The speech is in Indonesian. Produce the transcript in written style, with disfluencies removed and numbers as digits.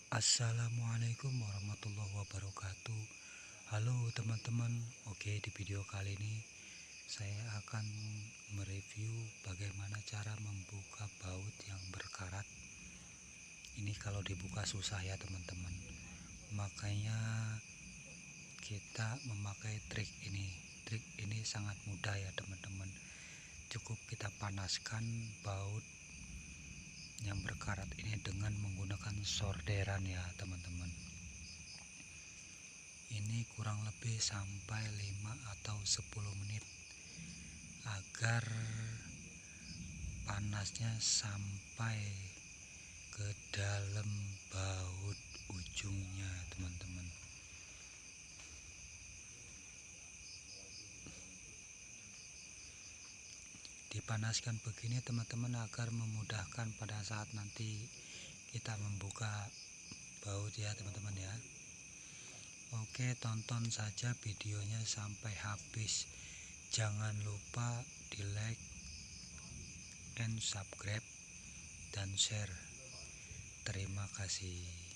Assalamualaikum warahmatullahi wabarakatuh. Halo teman-teman. Oke, di video kali ini saya akan mereview bagaimana cara membuka baut yang berkarat. Ini kalau dibuka susah ya teman-teman, makanya kita memakai trik ini. Trik ini sangat mudah ya teman-teman. Cukup kita panaskan baut yang berkarat ini dengan menggunakan solderan ya teman-teman. Ini kurang lebih sampai 5 atau 10 menit agar panasnya sampai ke dalam baut ujungnya teman-teman. Dipanaskan begini teman-teman agar memudahkan pada saat nanti kita membuka baut ya teman-teman ya. Oke, tonton saja videonya sampai habis. Jangan lupa di like and subscribe dan share. Terima kasih.